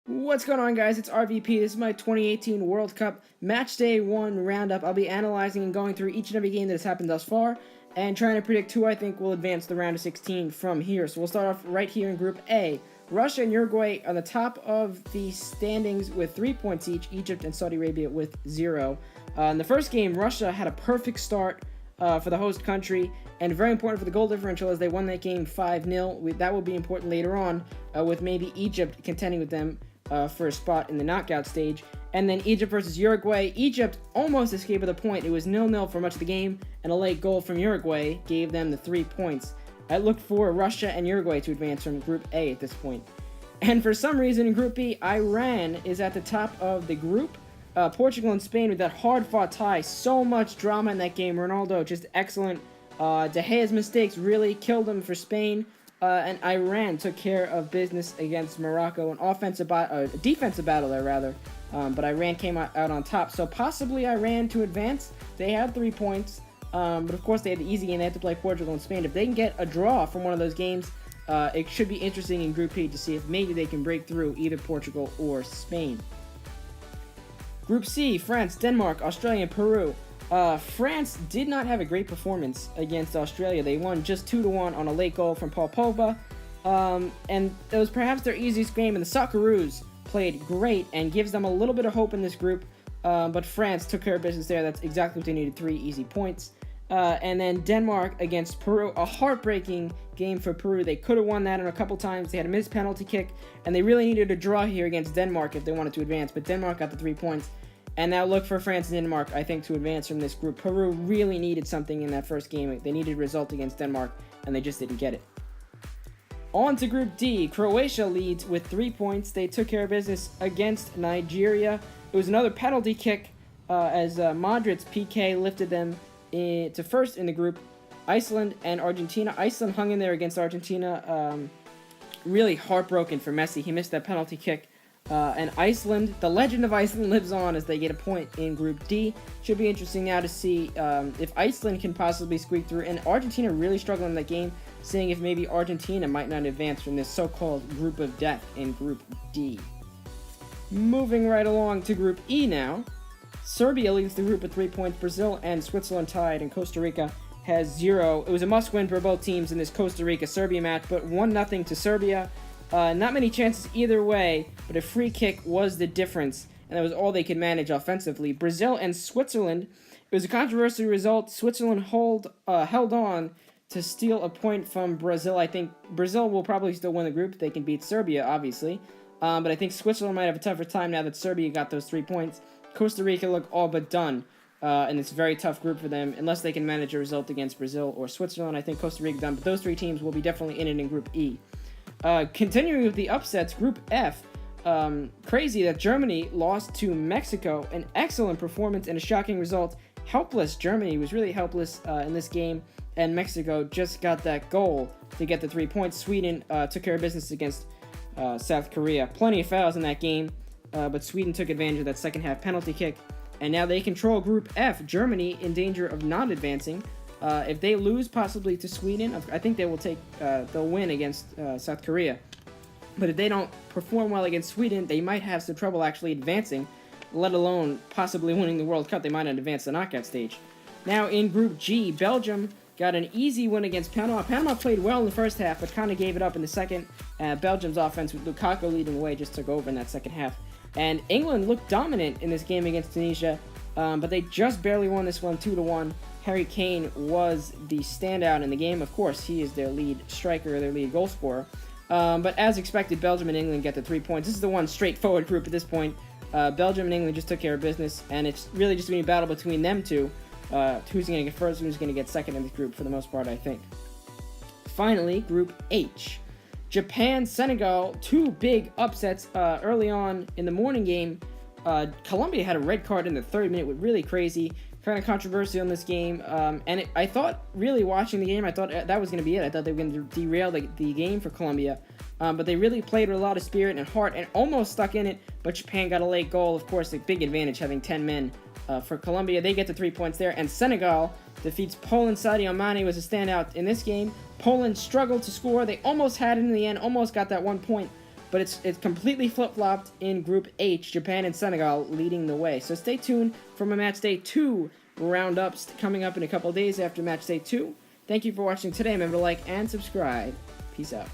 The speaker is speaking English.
What's going on, guys? It's RVP. This is my 2018 World Cup Matchday 1 Roundup. I'll be analyzing and going through each and every game that has happened thus far and trying to predict who I think will advance the round of 16 from here. So we'll start off right here in Group A. Russia and Uruguay on the top of the standings with 3 points each, Egypt and Saudi Arabia with 0. In the first game, Russia had a perfect start for the host country, and very important for the goal differential as they won that game 5-0. That will be important later on with maybe Egypt contending with them for a spot in the knockout stage. And then Egypt versus Uruguay. Egypt almost escaped with a point. It was 0-0 for much of the game, and a late goal from Uruguay gave them the 3 points. I look for Russia and Uruguay to advance from Group A at this point. And for some reason in Group B, Iran is at the top of the group. Portugal and Spain with that hard-fought tie. So much drama in that game. Ronaldo just excellent. De Gea's mistakes really killed him for Spain. And Iran took care of business against Morocco, an defensive battle there rather. But Iran came out on top. So possibly Iran to advance. They have 3 points. But of course they had the easy game. They have to play Portugal and Spain. If they can get a draw from one of those games, it should be interesting in Group B to see if maybe they can break through either Portugal or Spain. Group C, France, Denmark, Australia, and Peru. France did not have a great performance against Australia. They won just 2-1 on a late goal from Paul Pogba. And it was perhaps their easiest game, and the Socceroos played great and gives them a little bit of hope in this group. But France took care of business there. That's exactly what they needed, 3 easy points. And then Denmark against Peru, a heartbreaking game for Peru. They could have won that in a couple times. They had a missed penalty kick, and they really needed a draw here against Denmark if they wanted to advance. But Denmark got the 3 points. And now look for France and Denmark, I think, to advance from this group. Peru really needed something in that first game. They needed a result against Denmark, and they just didn't get it. On to Group D. Croatia leads with 3 points. They took care of business against Nigeria. It was another penalty kick as Modric's PK lifted them to first in the group. Iceland and Argentina. Iceland hung in there against Argentina. Really heartbroken for Messi. He missed that penalty kick. And Iceland, the legend of Iceland, lives on as they get a point in Group D. Should be interesting now to see if Iceland can possibly squeak through. And Argentina really struggling in that game, seeing if maybe Argentina might not advance from this so-called group of death in Group D. Moving right along to Group E now. Serbia leads the group with 3 points. Brazil and Switzerland tied, and Costa Rica has 0. It was a must-win for both teams in this Costa Rica-Serbia match, but 1-0 to Serbia. Not many chances either way, but a free kick was the difference, and that was all they could manage offensively. Brazil and Switzerland, it was a controversial result. Switzerland held on to steal a point from Brazil. I think Brazil will probably still win the group. They can beat Serbia, obviously. But I think Switzerland might have a tougher time now that Serbia got those 3 points. Costa Rica look all but done, and it's a very tough group for them. Unless they can manage a result against Brazil or Switzerland, I think Costa Rica done. But those 3 teams will be definitely in it in Group E. Continuing with the upsets, Group F, crazy that Germany lost to Mexico. An excellent performance and a shocking result. Helpless Germany was really helpless in this game, and Mexico just got that goal to get the 3 points. Sweden took care of business against South Korea. Plenty of fouls in that game, but Sweden took advantage of that second half penalty kick, and now they control Group F. Germany in danger of not advancing. If they lose possibly to Sweden, I think they'll win against South Korea. But if they don't perform well against Sweden, they might have some trouble actually advancing, let alone possibly winning the World Cup. They might not advance the knockout stage. Now in Group G, Belgium got an easy win against Panama. Panama played well in the first half, but kind of gave it up in the second. Belgium's offense, with Lukaku leading the way, just took over in that second half. And England looked dominant in this game against Tunisia, but they just barely won this one 2-1. Harry Kane was the standout in the game. Of course, he is their lead striker, their lead goal scorer. But as expected, Belgium and England get the 3 points. This is the one straightforward group at this point. Belgium and England just took care of business, and it's really just going to be a battle between them two. Who's going to get first, who's going to get second in this group for the most part, I think. Finally, Group H. Japan, Senegal, 2 big upsets early on in the morning game. Colombia had a red card in the 3rd minute, with really crazy, kind of controversial in this game. I thought, really watching the game, I thought that was going to be it. I thought they were going to derail the game for Colombia. But they really played with a lot of spirit and heart and almost stuck in it, but Japan got a late goal. Of course, a big advantage having 10 men. For Colombia, they get the 3 points there. And Senegal defeats Poland. Sadio Mane was a standout in this game. Poland struggled to score. They almost had it in the end, almost got that 1 point. but it's completely flip-flopped in Group H, Japan and Senegal leading the way. So stay tuned for my Matchday 2 roundups coming up in a couple days after Matchday 2. Thank you for watching today. Remember to like and subscribe. Peace out.